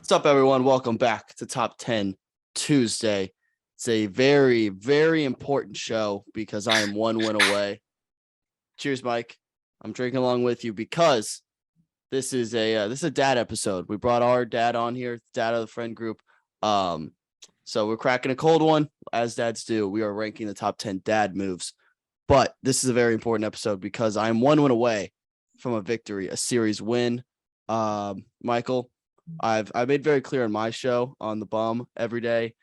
What's up, everyone? Welcome back to Top 10 Tuesday. It's a very, very important show because I am one win away. Cheers, Mike. I'm drinking along with you because this is a dad episode. We brought our dad on here, dad of the friend group. So we're cracking a cold one, as dads do. We are ranking the top 10 dad moves. But this is a very important episode because I am one win away from a victory, a series win. Michael, I've made very clear on my show on the bum every day.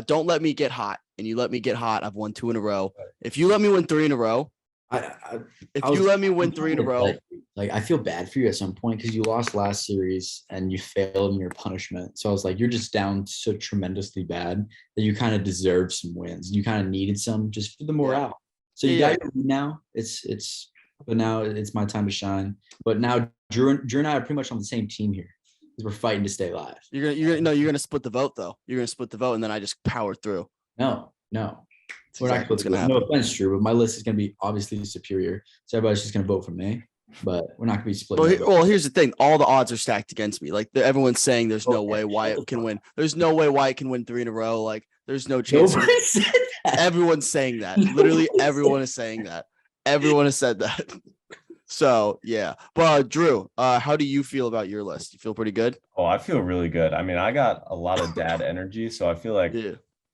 Don't let me get hot, and you let me get hot. I've won 2 in a row. If you let me win 3 in a row, let me win 3 in a row, like I feel bad for you at some point because you lost last series and you failed in your punishment. So I was like, you're just down so tremendously bad that you kind of deserve some wins. You kind of needed some just for the morale. So you got your lead now. But now it's my time to shine. But now Drew and I are pretty much on the same team here. We're fighting to stay alive. You're gonna split the vote though. You're gonna split the vote, and then I just power through. No. We're not what's gonna happen. No offense, Drew, but my list is gonna be obviously superior. So everybody's just gonna vote for me. But we're not gonna be split. Well, here's the thing: all the odds are stacked against me. Like everyone's saying, there's no way Wyatt can win. There's no way Wyatt can win 3 in a row. Like there's no chance. Everyone's saying that. Literally, everyone is saying that. Everyone has said that. So yeah, but Drew, how do you feel about your list? You feel pretty good? Oh, I feel really good. I mean, I got a lot of dad energy, so I feel like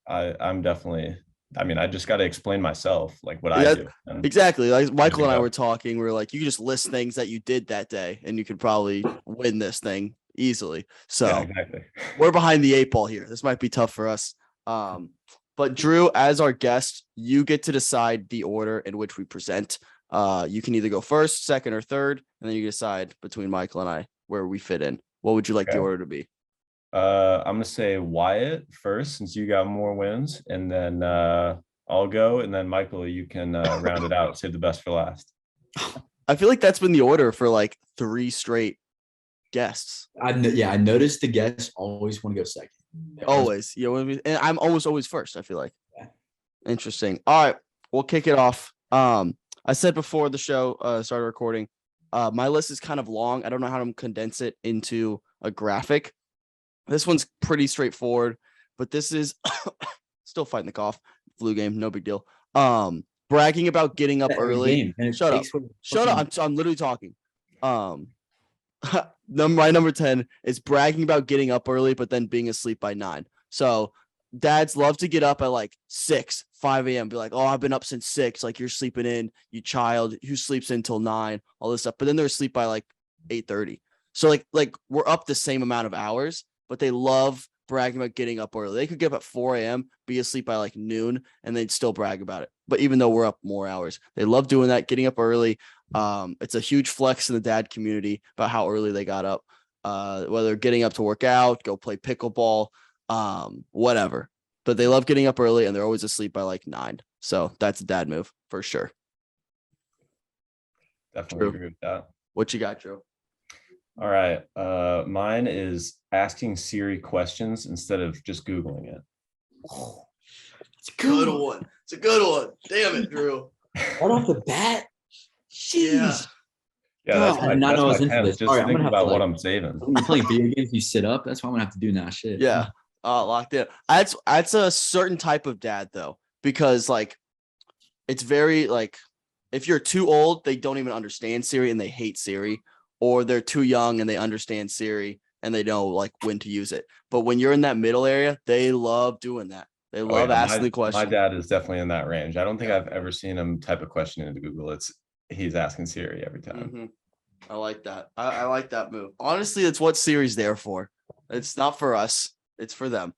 I'm definitely. I mean, I just got to explain myself, like what I do. Exactly. Like Michael and I were talking, we were like, you just list things that you did that day, and you could probably win this thing easily. So yeah, exactly. We're behind the 8 ball here. This might be tough for us. But Drew, as our guest, you get to decide the order in which we present. You can either go first, second, or third, and then you decide between Michael and I where we fit in. What would you like the order to be? I'm gonna say Wyatt first, since you got more wins, and then I'll go, and then Michael, you can round it out. Save the best for last. I feel like that's been the order for like 3 straight guests. I noticed the guests always want to go second. Always, and I'm almost always first. I feel like. Yeah. Interesting. All right, we'll kick it off. I said before the show started recording, my list is kind of long. I don't know how to condense it into a graphic. This one's pretty straightforward, but this is still fighting the cough. Flu game, no big deal. Bragging about getting up early. Shut up. I'm literally talking. My number 10 is bragging about getting up early, but then being asleep by 9. So dads love to get up at like 6, 5 a.m. Be like, oh, I've been up since 6. Like you're sleeping in, you child who sleeps in till 9, all this stuff. But then they're asleep by like 8:30. So like we're up the same amount of hours, but they love bragging about getting up early. They could get up at 4 a.m., be asleep by like noon, and they'd still brag about it. But even though we're up more hours, they love doing that, getting up early. It's a huge flex in the dad community about how early they got up, whether getting up to work out, go play pickleball, whatever. But they love getting up early, and they're always asleep by like 9. So that's a dad move for sure. Definitely agree with that. What you got, Joe? All right. Mine is asking Siri questions instead of just Googling it. Oh, it's a good one. It's a good one. Damn it, Drew. Right off the bat. Jeez. Yeah, that's I did not know I was into this. Just think about what I'm saving. When you play video games, you sit up. That's what I'm gonna have to do now. Shit. Yeah. Locked in. That's a certain type of dad though, because like it's very like if you're too old, they don't even understand Siri and they hate Siri, or they're too young and they understand Siri and they know like when to use it. But when you're in that middle area, they love doing that. They love asking the question. My dad is definitely in that range. I don't think I've ever seen him type a question into Google. He's asking Siri every time. Mm-hmm. I like that. I like that move. Honestly, it's what Siri's there for. It's not for us. It's for them.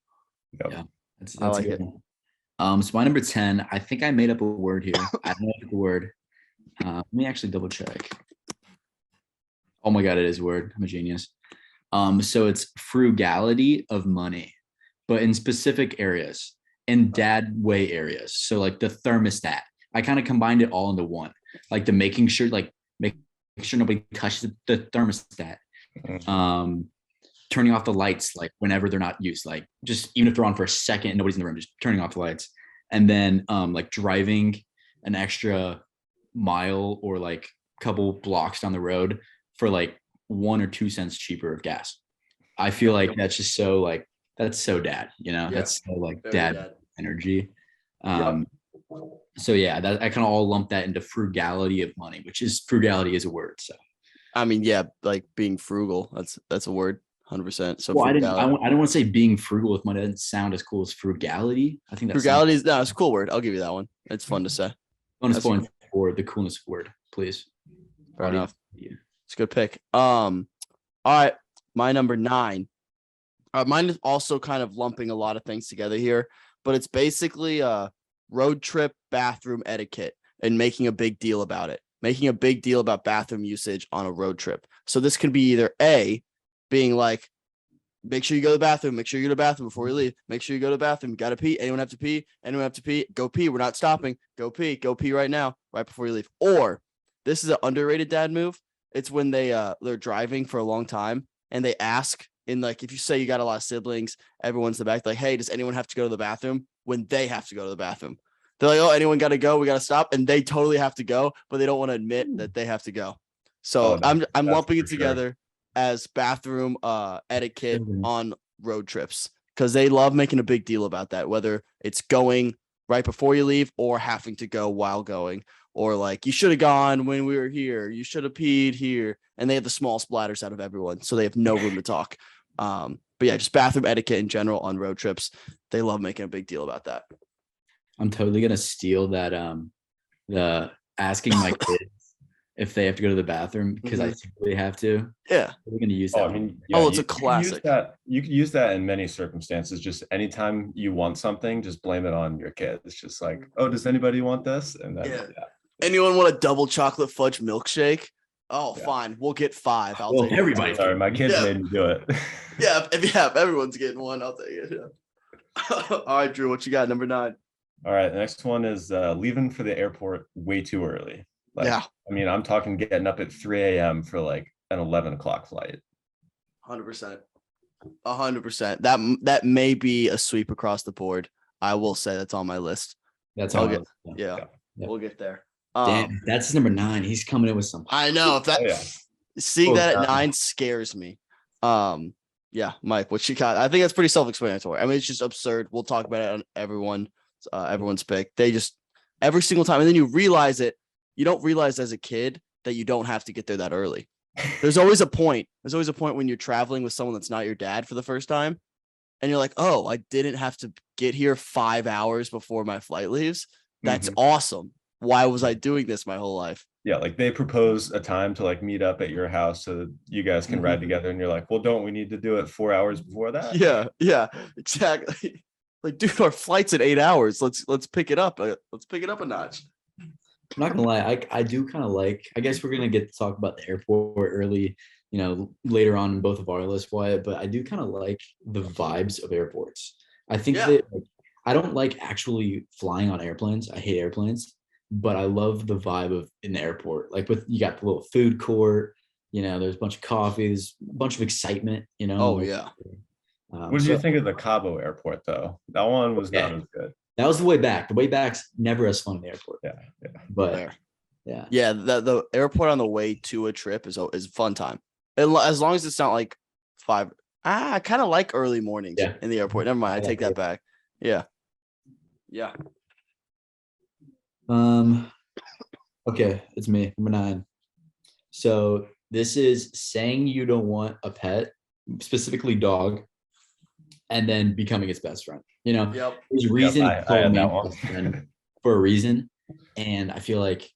Yep. Yeah, that's I like it. So my number 10, I think I made up a word here. I made up the word. Let me actually double check. Oh my God, it is a word. I'm a genius. So it's frugality of money, but in specific areas, in dad way areas. So like the thermostat, I kind of combined it all into one, like the making sure nobody touches the thermostat. Turning off the lights, like whenever they're not used, like just even if they're on for a second and nobody's in the room, just turning off the lights. And then like driving an extra mile or like couple blocks down the road for like 1 or 2 cents cheaper of gas. I feel like that's just so like that's so dad, Yeah, that's so like very dad dad. energy. So yeah, that I kind of all lump that into frugality of money, which is frugality is a word. So I mean, yeah, like being frugal. That's a word, 100%. So well, I didn't frugality. I don't want to say being frugal with money. That doesn't sound as cool as frugality. I think that sounds Frugality is no, it's a cool word. I'll give you that one. It's fun to say. bonus That's point for the coolness word, please. Fair Audience. enough. It's a good pick. All right, my number 9. Mine is also kind of lumping a lot of things together here, but it's basically road trip bathroom etiquette and making a big deal about it. Making a big deal about bathroom usage on a road trip. So this can be either A, being like, make sure you go to the bathroom. Make sure you go to the bathroom before you leave. Make sure you go to the bathroom. Got to pee. Anyone have to pee? Anyone have to pee? Go pee. We're not stopping. Go pee. Go pee right now, right before you leave. Or this is an underrated dad move. It's when they're driving for a long time and they ask in like if you say you got a lot of siblings, everyone's in the back like, hey, does anyone have to go to the bathroom? When they have to go to the bathroom, they're like, oh, anyone got to go? We got to stop, and they totally have to go, but they don't want to admit that they have to go. So I'm that's lumping it for sure. together as bathroom etiquette Mhm. on road trips because they love making a big deal about that, whether it's going right before you leave or having to go while going, or like you should have gone when we were here, you should have peed here, and they have the small splatters out of everyone, so they have no room to talk. But yeah, just bathroom etiquette in general on road trips. They love making a big deal about that. I'm totally gonna steal that the asking my kids if they have to go to the bathroom because I typically have to. Yeah. We're gonna use Oh, that. I mean, Oh, it's a you can use classic. that. You can use that in many circumstances. Just anytime you want something, just blame it on your kid. It's just like, oh, does anybody want this? And then Yeah. Anyone want a double chocolate fudge milkshake? Oh, Yeah. fine. We'll get 5. I'll Well, take it. everybody- sorry, my kids Yeah. made me do it. If everyone's getting one, I'll take it. Yeah. All right, Drew, what you got? Number 9. All right, the next one is leaving for the airport way too early. Like, Yeah. I mean, I'm talking getting up at 3 a.m. for like an 11 o'clock flight. 100%. 100%. That may be a sweep across the board. I will say that's on my list. That's I'll how. get- Yeah. Yeah, Yeah. we'll get there. Damn, that's number 9. He's coming in with some. I know if that Oh, yeah. seeing Oh, that at God. 9 scares me. Yeah, Mike, what you got? I think that's pretty self-explanatory. I mean, it's just absurd. We'll talk about it on everyone's pick. They just every single time, and then you realize it. You don't realize as a kid that you don't have to get there that early. There's always a point. There's always a point when you're traveling with someone that's not your dad for the first time, and you're like, "Oh, I didn't have to get here 5 hours before my flight leaves. That's awesome. Why was I doing this my whole life?" Yeah, like they propose a time to like meet up at your house so that you guys can ride together, and you're like, well, don't we need to do it 4 hours before that? Yeah, exactly. Like, dude, our flight's at 8 hours. Let's pick it up. Let's pick it up a notch. I'm not gonna lie, I do kind of like. I guess we're gonna get to talk about the airport early, later on in both of our lists, Wyatt. But I do kind of like the vibes of airports. I think Yeah. that I don't like actually flying on airplanes. I hate airplanes, but I love the vibe of in the airport. Like you got the little food court. There's a bunch of coffee. There's a bunch of excitement. Oh yeah. What did you think of the Cabo airport though? That one was not as good. That was the way back. The way back's never as fun in the airport. Yeah. But Fair. yeah. Yeah, the airport on the way to a trip is a fun time. As long as it's not like 5. I kind of like early mornings Yeah. in the airport. Never mind. I I take like that back. Yeah. Yeah. Okay, it's me, number 9. So this is saying you don't want a pet, specifically dog, and then becoming its best friend. Yep. There's a reason I it's called had that man's one. best friend for a reason. And I feel like,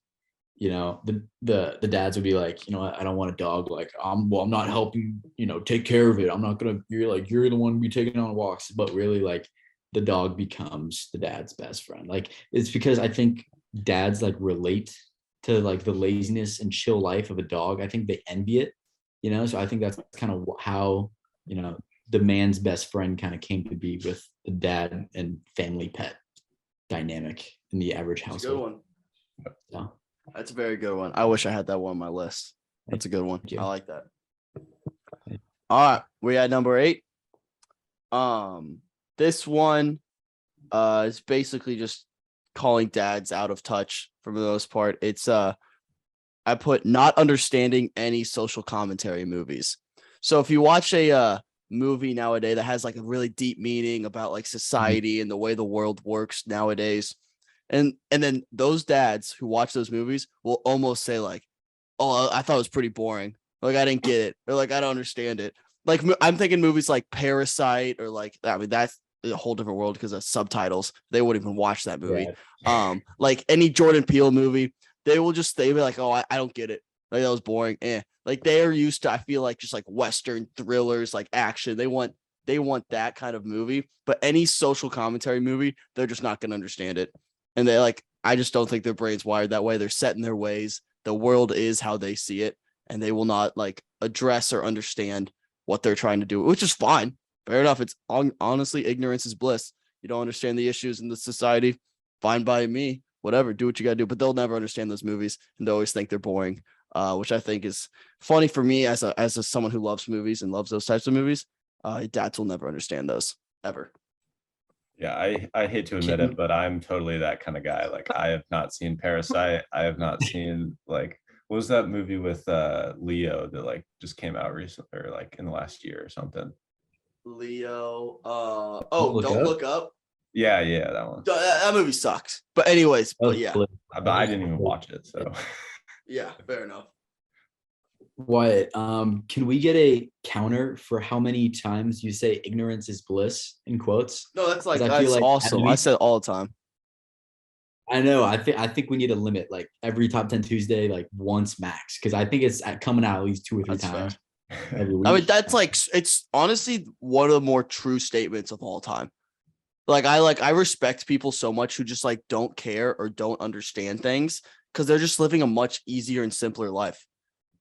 the dads would be like, I don't want a dog. Like, I'm not helping, take care of it. I'm not gonna. You're the one to be taking on walks. But really, like, the dog becomes the dad's best friend. Like, it's because I think dads like relate to like the laziness and chill life of a dog. I think they envy it. So I think that's kind of how the man's best friend kind of came to be with the dad and family pet dynamic in the average That's a good household. one. So, That's a very good one. I wish I had that one on my list. That's a good one. Thank you. I like that. All right, we at number 8. This one is basically just calling dads out of touch for the most part. It's I put not understanding any social commentary movies. So if you watch a movie nowadays that has like a really deep meaning about like society and the way the world works nowadays. And then those dads who watch those movies will almost say like, "Oh, I thought it was pretty boring. Like I didn't get it, or like I don't understand it." Like I'm thinking movies like Parasite, or like I mean that's a whole different world because of subtitles. They wouldn't even watch that movie. Like any Jordan Peele movie, they be like, "Oh, I don't get it. Like that was boring." Like they are used to, I feel like, just like Western thrillers, like action. They want that kind of movie. But any social commentary movie, they're just not gonna understand it. And they like, I just don't think their brain's wired that way. They're set in their ways. The world is how they see it, and they will not like address or understand what they're trying to do, which is fine. Fair enough. It's honestly, ignorance is bliss. You don't understand the issues in the society. Fine by me. Whatever. Do what you gotta do. But they'll never understand those movies, and they always think they're boring. Which I think is funny for me as someone who loves movies and loves those types of movies. Dads will never understand those ever. Yeah, I hate to admit it, but I'm totally that kind of guy. Like I have not seen Parasite. I have not seen like what was that movie with Leo that like just came out recently or like in the last year or something? Leo. Don't Look Up. Yeah, that one. That movie sucks. But anyways, but yeah. But I didn't even watch it, so Yeah, fair enough. Wyatt, can we get a counter for how many times you say ignorance is bliss in quotes? No, that's like 'Cause I that's feel like awesome. I say it all the time. I know. I think we need a limit, like every Top 10 Tuesday, like once max, because I think it's coming out at least 2 or 3 That's fair. times every week. I mean, that's like, it's honestly one of the more true statements of all time. I respect people so much who just like don't care or don't understand things because they're just living a much easier and simpler life.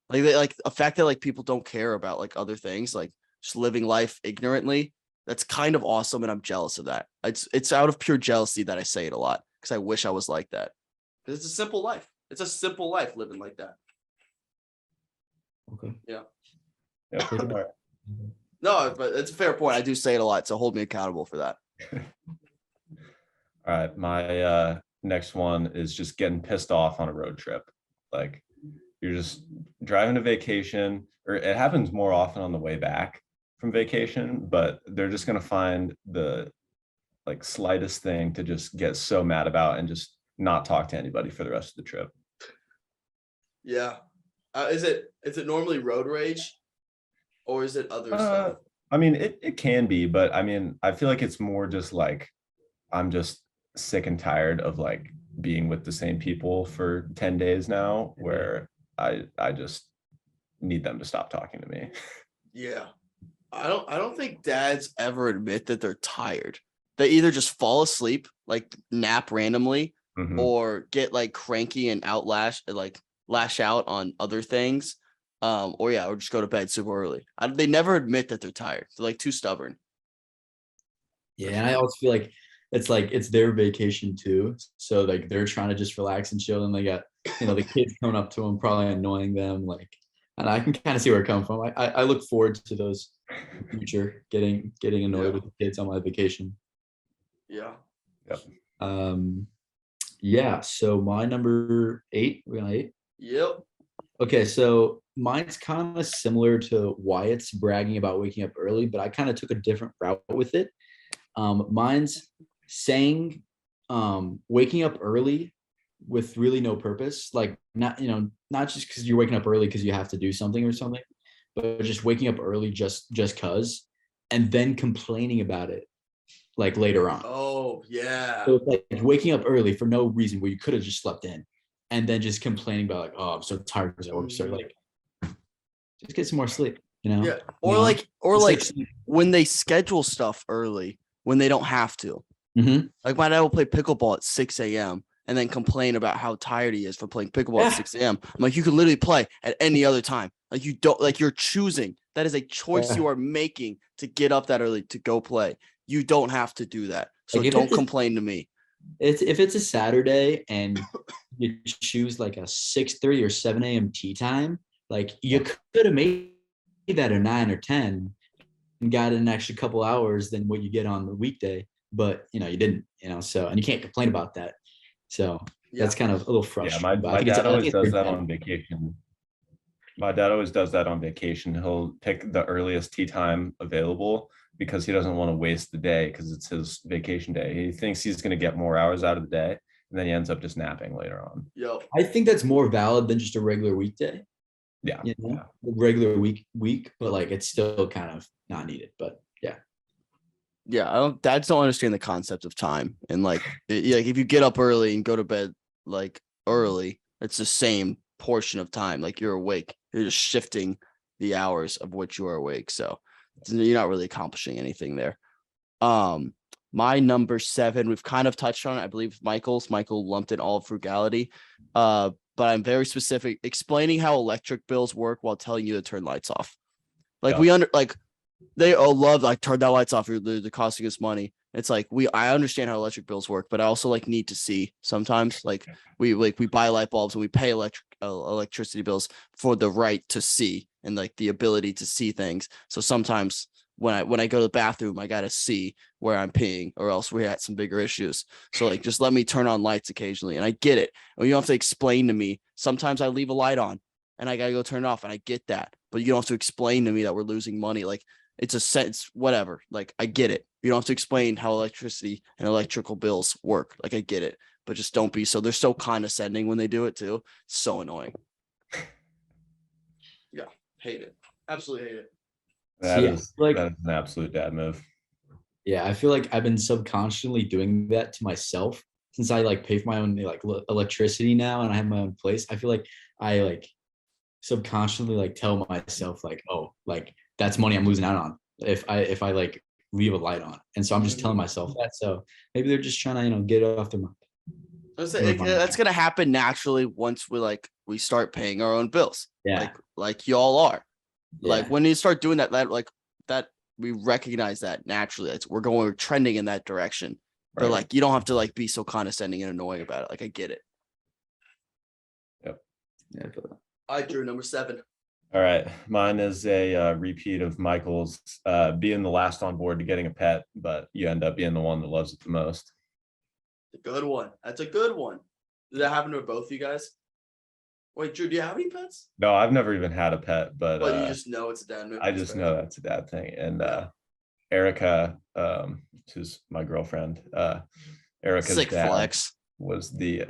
Like they like a fact that like people don't care about like other things, like just living life ignorantly. That's kind of awesome, and I'm jealous of that. It's out of pure jealousy that I say it a lot because I wish I was like that. Because it's a simple life. It's a simple life living like that. Okay. yeah. No, but it's a fair point. I do say it a lot, so hold me accountable for that. All right, my next one is just getting pissed off on a road trip. Like you're just driving to vacation, or it happens more often on the way back from vacation, but they're just gonna find the like slightest thing to just get so mad about and just not talk to anybody for the rest of the trip. Yeah. Is it normally road rage, or is it other stuff? I mean, it can be, but I mean, I feel like it's more just like I'm just sick and tired of like being with the same people for 10 days now, where I just need them to stop talking to me. Yeah. I don't think dads ever admit that they're tired. They either just fall asleep, like nap randomly, Mhm. or get like cranky and lash out on other things. Or just go to bed super early. They never admit that they're tired. They're like too stubborn. Yeah, and I also feel like it's their vacation too. So like they're trying to just relax and chill, and they got the kids coming up to them, probably annoying them. Like, and I can kind of see where it comes from. I look forward to those in the future, getting annoyed with the kids on my vacation. Yeah. Yeah. So my number 8, we're on 8. Yep. Okay, so mine's kind of similar to Wyatt's bragging about waking up early, but I kind of took a different route with it. Mine's saying waking up early with really no purpose, like not just because you're waking up early because you have to do something or something, but just waking up early just cause, and then complaining about it like later on. Oh yeah. So it's like waking up early for no reason where you could have just slept in, and then just complaining about like, oh, I'm so tired because I work so like, just get some more sleep, Yeah. Or like when they schedule stuff early when they don't have to. Mm-hmm. Like my dad will play pickleball at 6 a.m. and then complain about how tired he is for playing pickleball at 6 a.m. I'm like, you could literally play at any other time. Like you don't, like you're choosing. That is a choice you are making to get up that early to go play. You don't have to do that. So Like, don't complain to me. If it's a Saturday and you choose like a 6:30 or 7 a.m. tea time, like you could have made that a 9 or 10 and got an extra couple hours than what you get on the weekday, but you didn't, so, and you can't complain about that. So that's kind of a little frustrating. My dad always does that on vacation. My dad always does that on vacation. He'll pick the earliest tea time available because he doesn't want to waste the day because it's his vacation day. He thinks he's going to get more hours out of the day, and then he ends up just napping later on. Yo, I think that's more valid than just a regular weekday. Yeah. You know, Yeah. regular week, but like it's still kind of not needed. But yeah, yeah, dads don't understand the concept of time. And like if you get up early and go to bed like early, it's the same portion of time. Like you're awake. You're just shifting the hours of which you are awake. So you're not really accomplishing anything there. My number 7, we've kind of touched on it. I believe Michael lumped in all of frugality. But I'm very specific, explaining how electric bills work while telling you to turn lights off. Like they all love like turn that lights off. They're costing us money. It's like I understand how electric bills work, but I also like need to see sometimes. Like we buy light bulbs and we pay electricity bills for the right to see and like the ability to see things. So sometimes when I go to the bathroom, I gotta see where I'm peeing, or else we had some bigger issues. So like just let me turn on lights occasionally, and I get it. And you don't have to explain to me. Sometimes I leave a light on and I gotta go turn it off, and I get that. But you don't have to explain to me that we're losing money. Like it's a sense, whatever. Like I get it. You don't have to explain how electricity and electrical bills work. Like I get it, but just don't be so. They're so condescending when they do it too. It's so annoying. Yeah, hate it. Absolutely hate it. That See, is like- that is an absolute dad move. yeah, I feel like I've been subconsciously doing that to myself since I like pay for my own like electricity now and I have my own place. I feel like I like subconsciously like tell myself like, oh, like that's money I'm losing out on if I like leave a light on. And so I'm just telling myself that. So maybe they're just trying to, get it off their mind. That's gonna happen naturally once we start paying our own bills. Yeah. Like y'all are. Like Yeah. when you start doing that we recognize that naturally. We're trending in that direction. But Right. like you don't have to like be so condescending and annoying about it. Like I get it. Yeah, I feel that. All right, Drew, number 7. All right. Mine is a repeat of Michael's, being the last on board to getting a pet, but you end up being the one that loves it the most. A good one. That's a good one. Did that happen to both of you guys? Wait, Drew, do you have any pets? No, I've never even had a pet, but Well, you just know it's a dad move. I just know that's a dad thing. And Erica, who's my girlfriend, Erica's sick dad flex. was the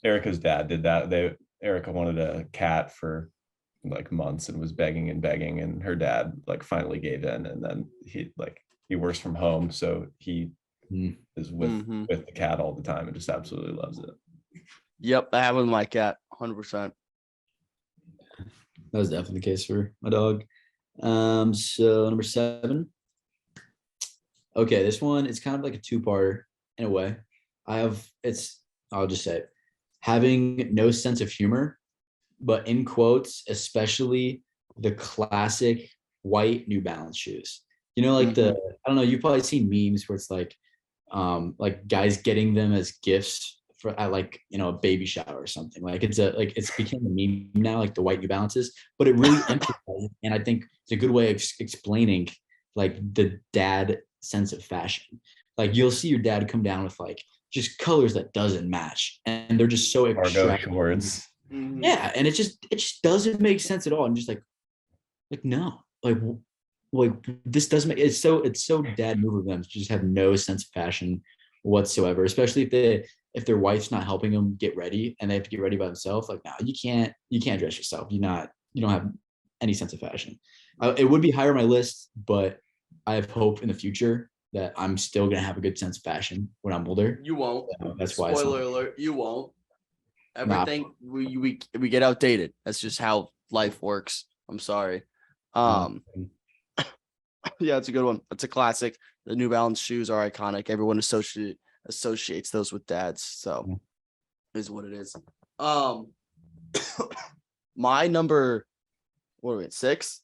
Erica's dad did that. Erica wanted a cat for like months and was begging, and her dad like finally gave in, and then he works from home, so he is with the cat all the time and just absolutely loves it. Yep, that happened with my cat, 100%. That was definitely the case for my dog. So number 7. Okay, this one is kind of like a 2-parter in a way. I'll just say it. Having no sense of humor, but in quotes, especially the classic white New Balance shoes. Like I don't know, you've probably seen memes where it's like guys getting them as gifts at a baby shower or something. Like it's became a meme now, like the white New Balances, but it really emphasizes, and I think it's a good way of explaining like the dad sense of fashion. Like you'll see your dad come down with like just colors that doesn't match, and they're just so Cargo shorts. Yeah, and it just doesn't make sense at all. I'm just like no, like this doesn't make it's so dad move of them to just have no sense of fashion whatsoever, especially if their wife's not helping them get ready and they have to get ready by themselves. Like, no, you can't dress yourself. You don't have any sense of fashion. It would be higher on my list, but I have hope in the future that I'm still gonna have a good sense of fashion when I'm older. You won't. So that's why. Spoiler alert, you won't. Everything we get outdated. That's just how life works. I'm sorry. Yeah, it's a good one. It's a classic. The New Balance shoes are iconic. Everyone associates those with dads. So is what it is. My number, what are we at, 6?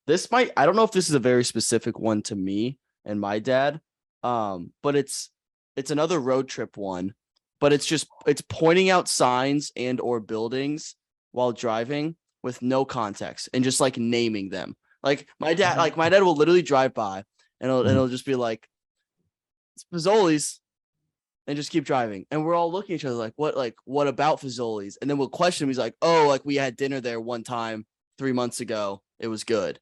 I don't know if this is a very specific one to me and my dad. But it's another road trip one, but it's pointing out signs and or buildings while driving with no context and just like naming them. Like my dad will literally drive by and it'll just be like, it's Fazoli's. and just keep driving. And we're all looking at each other like, what about Fazoli's? And then we'll question him. He's like, oh, like we had dinner there one time 3 months ago. It was good.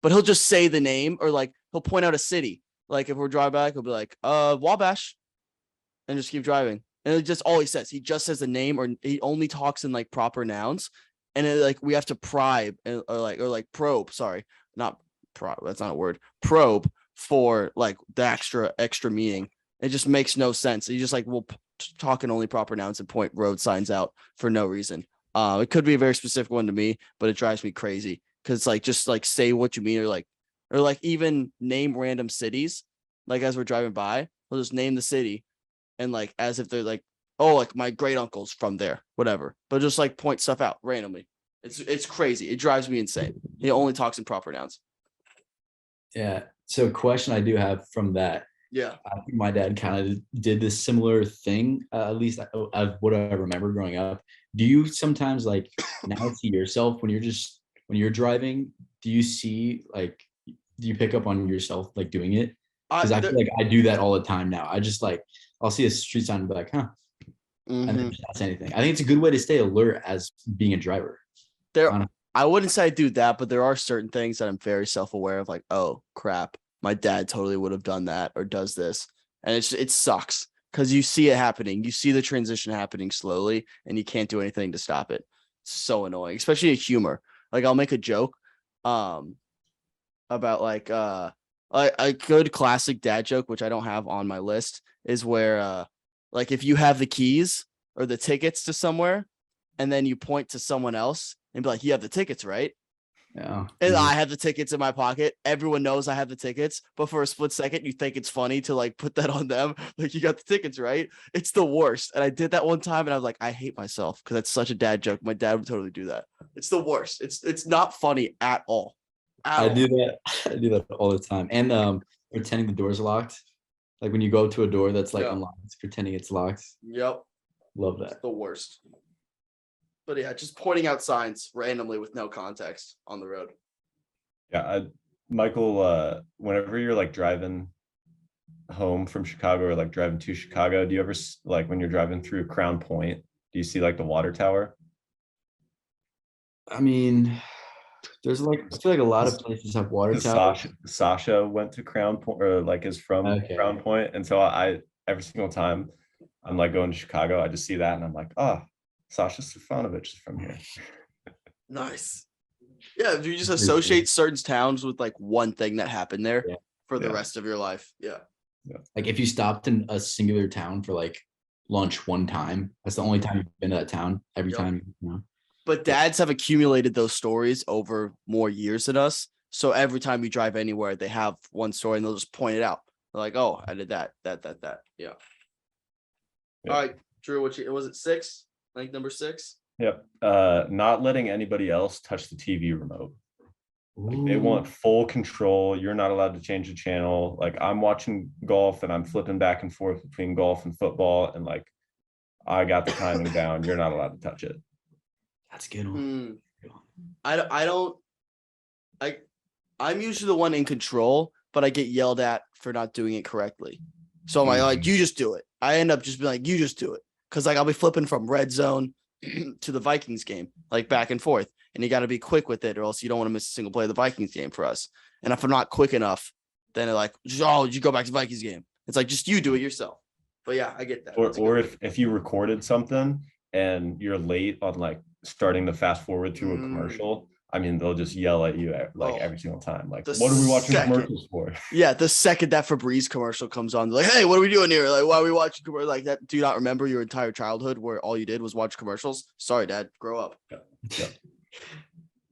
But he'll just say the name, or like he'll point out a city. Like if we're driving back, he'll be like, Wabash, and just keep driving. And it's just all he says. He just says the name, or he only talks in like proper nouns. And like we have to probe. Sorry, not probe. That's not a word. Probe for like the extra meaning. It just makes no sense. You just like will talk in only proper nouns and point road signs out for no reason. It could be a very specific one to me, but it drives me crazy because it's like just like say what you mean, or like even name random cities. Like as we're driving by, we'll just name the city, and like as if they're like, oh, like my great uncle's from there, whatever. But just like point stuff out randomly. It's crazy. It drives me insane. He only talks in proper nouns. Yeah. So a question I do have from that. Yeah. I think my dad kind of did this similar thing, at least what I remember growing up. Do you sometimes like now see yourself when you're driving, do you pick up on yourself like doing it? Because I feel like I do that all the time now. I just like, I'll see a street sign and be like, huh. And then just not say anything. I think it's a good way to stay alert as being a driver. I wouldn't say I do that, but there are certain things that I'm very self-aware of, like, oh crap, my dad totally would have done that or does this. And it sucks because you see it happening. You see the transition happening slowly and you can't do anything to stop it. It's so annoying, especially a humor. Like I'll make a joke about like a good classic dad joke, which I don't have on my list, is where like if you have the keys or the tickets to somewhere and then you point to someone else and be like, you have the tickets, right? Yeah. And I have the tickets in my pocket. Everyone knows I have the tickets, but for a split second, you think it's funny to like put that on them. Like, you got the tickets, right? It's the worst. And I did that one time and I was like, I hate myself because that's such a dad joke. My dad would totally do that. It's the worst. It's not funny at all. I do that. I do that all the time. And pretending the door's locked. Like when you go to a door that's like unlocked, pretending it's locked. Yep. Love that. It's the worst. But yeah, just pointing out signs randomly with no context on the road. Yeah, Michael, whenever you're like driving home from Chicago or like driving to Chicago, do you ever like when you're driving through Crown Point, do you see like the water tower? I mean, there's like, I feel like a lot of places have water towers. Sasha went to Crown Point, or like is from Crown Point, and so I every single time I'm like going to Chicago, I just see that and I'm like, oh, Sasha Stefanovic is from here. Nice. Yeah, do you just associate certain towns with like one thing that happened there for the rest of your life? Yeah. Like if you stopped in a singular town for like lunch one time, that's the only time you've been to that town. Every time, you know. But dads have accumulated those stories over more years than us. So every time you drive anywhere, they have one story and they'll just point it out. They're like, oh, I did that. Yeah. All right, Drew, was it 6? Like number 6? Yep. Not letting anybody else touch the TV remote. Like they want full control. You're not allowed to change the channel. Like I'm watching golf and I'm flipping back and forth between golf and football, and like I got the timing down. You're not allowed to touch it. That's a good one. I'm usually the one in control, but I get yelled at for not doing it correctly. So I'm like, you just do it. I end up just being like, you just do it. Cause like I'll be flipping from red zone to the Vikings game, like back and forth. And you got to be quick with it or else you don't want to miss a single play of the Vikings game for us. And if I'm not quick enough, then they're like, oh, you go back to the Vikings game. It's like, just you do it yourself. But yeah, I get that. Or if you recorded something and you're late on like starting to fast forward through a commercial, I mean, they'll just yell at you every single time. Like, what are we watching commercials for? Yeah, the second that Febreze commercial comes on, they're like, hey, what are we doing here? Like, why are we watching commercials like that? Do you not remember your entire childhood where all you did was watch commercials? Sorry, Dad, grow up.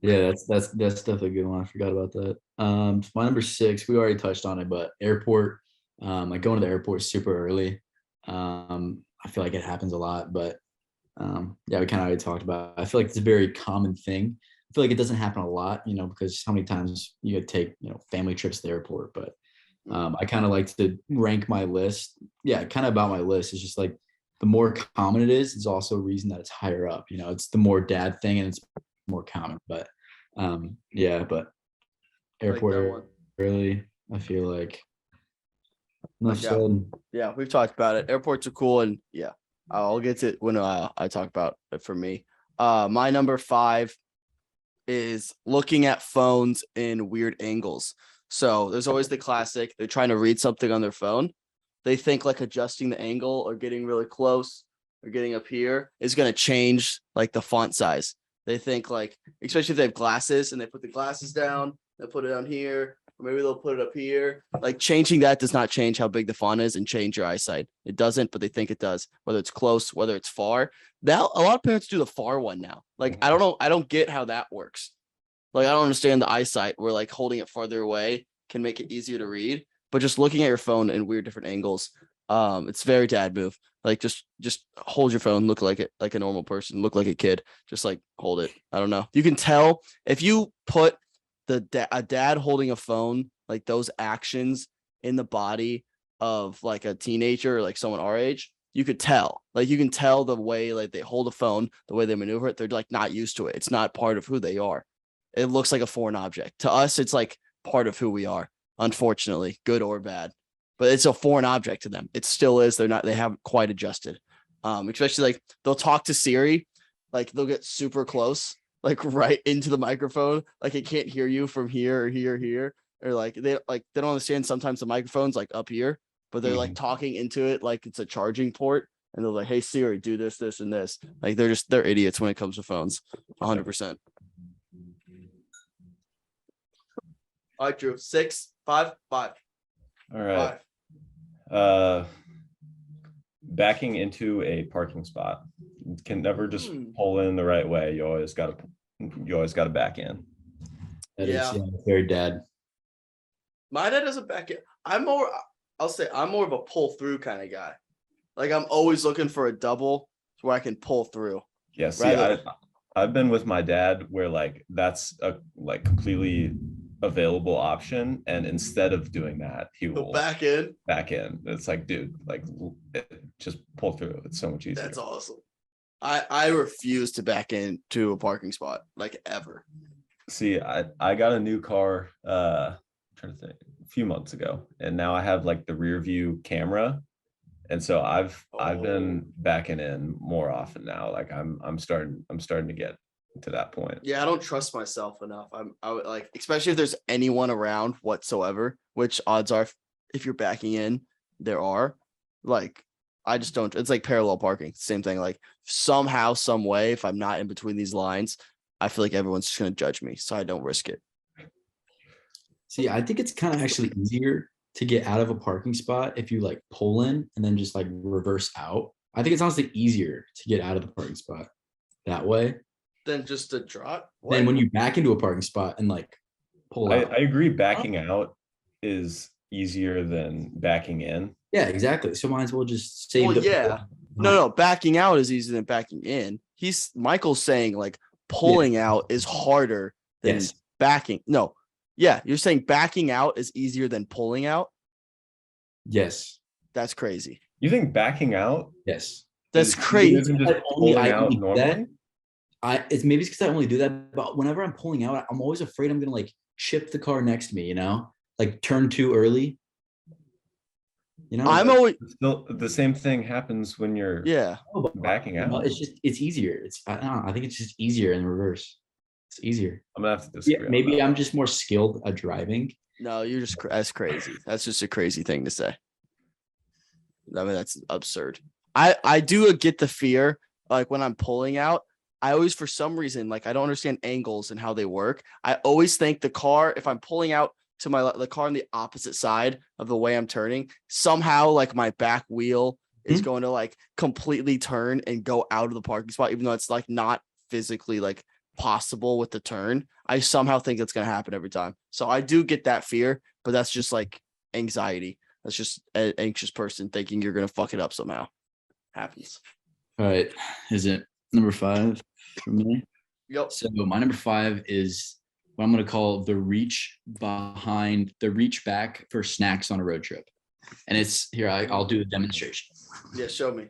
Yeah, that's definitely a good one. I forgot about that. My number 6, we already touched on it, but airport. Like going to the airport super early. I feel like it happens a lot, but yeah, we kind of already talked about it. I feel like it's a very common thing. I feel like it doesn't happen a lot, you know, because how many times you could take, you know, family trips to the airport. But I kind of like to rank my list. Yeah, kind of about my list. It's just like the more common it is, it's also a reason that it's higher up. You know, it's the more dad thing and it's more common. But yeah, but airport early, I feel like Enough Yeah. said. Yeah, we've talked about it. Airports are cool, and yeah, I'll get to it when I talk about it for me. My number 5 is looking at phones in weird angles. So there's always the classic, they're trying to read something on their phone. They think like adjusting the angle or getting really close or getting up here is going to change like the font size. They think like, especially if they have glasses and they put the glasses down, they put it down here, or maybe they'll put it up here. Like changing that does not change how big the font is and change your eyesight. It doesn't, but they think it does, whether it's close, whether it's far. Now, a lot of parents do the far one now. Like, I don't know. I don't get how that works. Like, I don't understand the eyesight where like holding it farther away can make it easier to read, but just looking at your phone in weird different angles, it's very dad move. Like just hold your phone, look like it, like a normal person, look like a kid, just like hold it. I don't know. You can tell if you put a dad holding a phone, like those actions in the body of like a teenager or like someone our age, you could tell. Like you can tell the way like they hold a phone, the way they maneuver it, they're like not used to it. It's not part of who they are. It looks like a foreign object. To us, it's like part of who we are, unfortunately, good or bad. But it's a foreign object to them. It still is. They haven't quite adjusted. Especially like they'll talk to Siri, like they'll get super close, like right into the microphone. Like it can't hear you from here or here, or here. Or like they don't understand sometimes the microphone's like up here, but they're like talking into it like it's a charging port. And they're like, hey Siri, do this, this, and this. Like they're idiots when it comes to phones. 100%. All right, Drew. 6, 5, 5. All right. 5. Backing into a parking spot. You can never just pull in the right way. You always got to back in. That Yeah. is very dad. My dad doesn't back in. I'll say I'm more of a pull through kind of guy. Like I'm always looking for a double where I can pull through. Yeah, see, I've been with my dad where like that's a like completely available option, and instead of doing that, he will back in. It's like, dude, like just pull through. It's so much easier. That's awesome. I refuse to back into a parking spot like ever. See, I got a new car trying to think a few months ago, and now I have like the rear view camera, and so I've been backing in more often now. Like I'm starting to get to that point. Yeah, I don't trust myself enough. I would like, especially if there's anyone around whatsoever, which odds are if you're backing in, there are. Like, I just don't. It's like parallel parking. Same thing. Like somehow, some way, if I'm not in between these lines, I feel like everyone's just gonna judge me, so I don't risk it. See, I think it's kind of actually easier to get out of a parking spot if you like pull in and then just like reverse out. I think it's honestly easier to get out of the parking spot that way Then just a drop. than when you back into a parking spot and like pull out. I agree. Backing out is easier than backing in. Yeah, exactly. So might as well just save. Well, yeah. No, backing out is easier than backing in. Michael's saying like pulling out is harder than backing. No. Yeah, you're saying backing out is easier than pulling out? Yes. That's crazy. You think backing out? Yes. That's crazy. Just pulling out normally? It's maybe because I only do that, but whenever I'm pulling out, I'm always afraid I'm gonna like chip the car next to me, like turn too early. I'm always still the same thing happens when you're backing out. It's easier. I don't know. I think it's just easier in reverse. It's easier. I'm gonna have to disagree. Yeah, maybe I'm just more skilled at driving. No, that's crazy. That's just a crazy thing to say. I mean, that's absurd. I do get the fear, like when I'm pulling out, I always, for some reason, like I don't understand angles and how they work. I always think the car, if I'm pulling out to the car on the opposite side of the way I'm turning, somehow like my back wheel is going to like completely turn and go out of the parking spot, even though it's like not physically like possible with the turn. I somehow think it's going to happen every time. So I do get that fear, but that's just like anxiety. That's just an anxious person thinking you're going to fuck it up somehow. Happens. All right. Is it number 5 for me? Yep. So my number 5 is what I'm going to call the reach back for snacks on a road trip. And it's here. I'll do a demonstration. Yeah. Show me.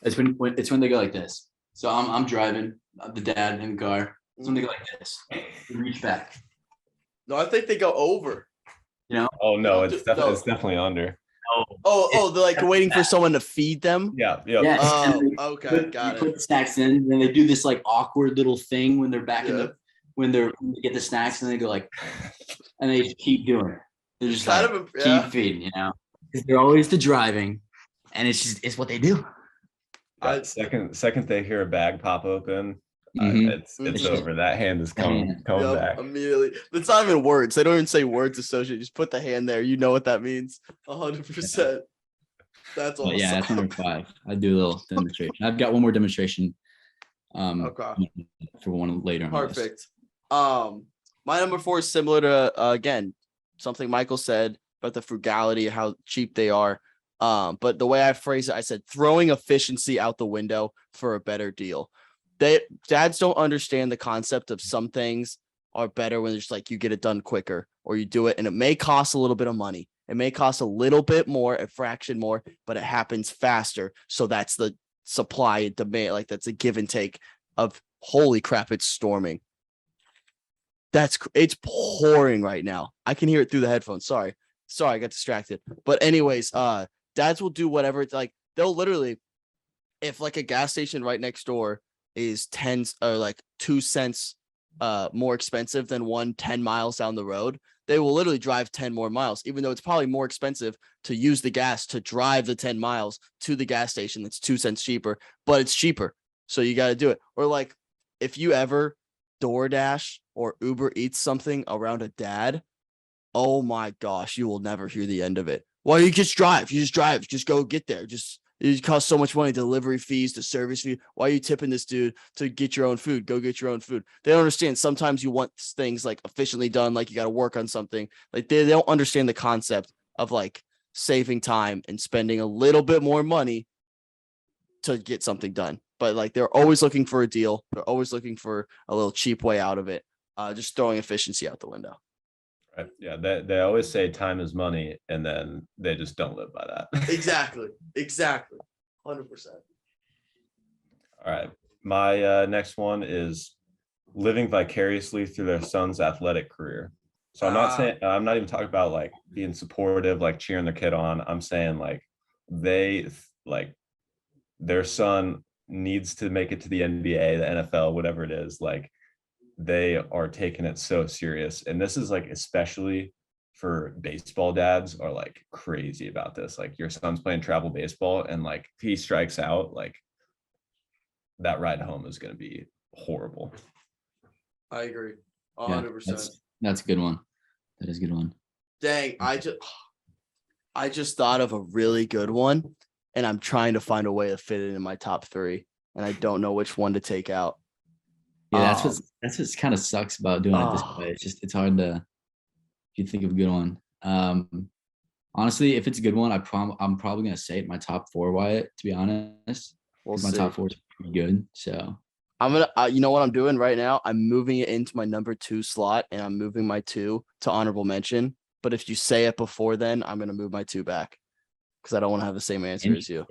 It's when they go like this. So I'm driving the dad in the car. It's when they go like this. They reach back. No, I think they go over. You know? Oh no, No. it's definitely under. They're like waiting for someone to feed them. Yeah, yeah. Yes. Oh, and they okay, got put it. the snacks in, and then they do this like awkward little thing when they're back in Yeah. when they get the snacks, and they go like, and they just keep doing it. They're just Kind like of yeah. keep feeding, you know, because they're always the driving, and it's what they do. Yeah, second they hear a bag pop open, Mhm. it's Mhm. over. That hand is coming Yep, back. immediately. It's not even words. They don't even say words associated. Just put the hand there. You know what that means. 100%. That's awesome. But yeah, that's number 5. I do a little demonstration. I've got one more demonstration. Okay. For one later on. Perfect. My number 4 is similar to again something Michael said about the frugality, how cheap they are. But the way I phrase it, I said throwing efficiency out the window for a better deal. Dads don't understand the concept of some things are better when it's like you get it done quicker or you do it, and it may cost a little bit of money. It may cost a little bit more, a fraction more, but it happens faster. So that's the supply and demand. Like that's a give and take of holy crap, it's storming. It's pouring right now. I can hear it through the headphones. Sorry, I got distracted. But anyways, dads will do whatever. It's like they'll literally, if like a gas station right next door is 10 or like 2 cents more expensive than 10 miles down the road, they will literally drive 10 more miles, even though it's probably more expensive to use the gas to drive the 10 miles to the gas station. That's 2 cents cheaper, but it's cheaper. So you got to do it. Or like if you ever DoorDash or Uber Eats something around a dad, oh my gosh, you will never hear the end of it. Well, you just drive, just go get there. It costs so much money, delivery fees, the service fee. Why are you tipping this dude to get your own food? Go get your own food. They don't understand. Sometimes you want things like efficiently done, like you got to work on something. Like they don't understand the concept of like saving time and spending a little bit more money to get something done. But like they're always looking for a deal. They're always looking for a little cheap way out of it. Just throwing efficiency out the window. Right. Yeah, they always say time is money, and then they just don't live by that. Exactly. 100%. All right. My next one is living vicariously through their son's athletic career. So I'm not even talking about like being supportive, like cheering their kid on. I'm saying like their son needs to make it to the NBA, the NFL, whatever it is. Like they are taking it so serious. And this is like, especially for baseball dads are like crazy about this. Like your son's playing travel baseball and like he strikes out, like that ride home is going to be horrible. I agree. Yeah, 100%. that's a good one. That is a good one. Dang, I just thought of a really good one, and I'm trying to find a way to fit it in my top 3, and I don't know which one to take out. Yeah, that's what kind of sucks about doing it this way. It's hard to, if you think of a good one. Honestly, if it's a good one, I'm probably gonna say it my top 4, Wyatt, to be honest. We'll my see. top 4 is pretty good. So I'm gonna, you know what I'm doing right now? I'm moving it into my number 2 slot, and I'm moving my 2 to honorable mention. But if you say it before then, I'm gonna move my 2 back because I don't want to have the same answer as you.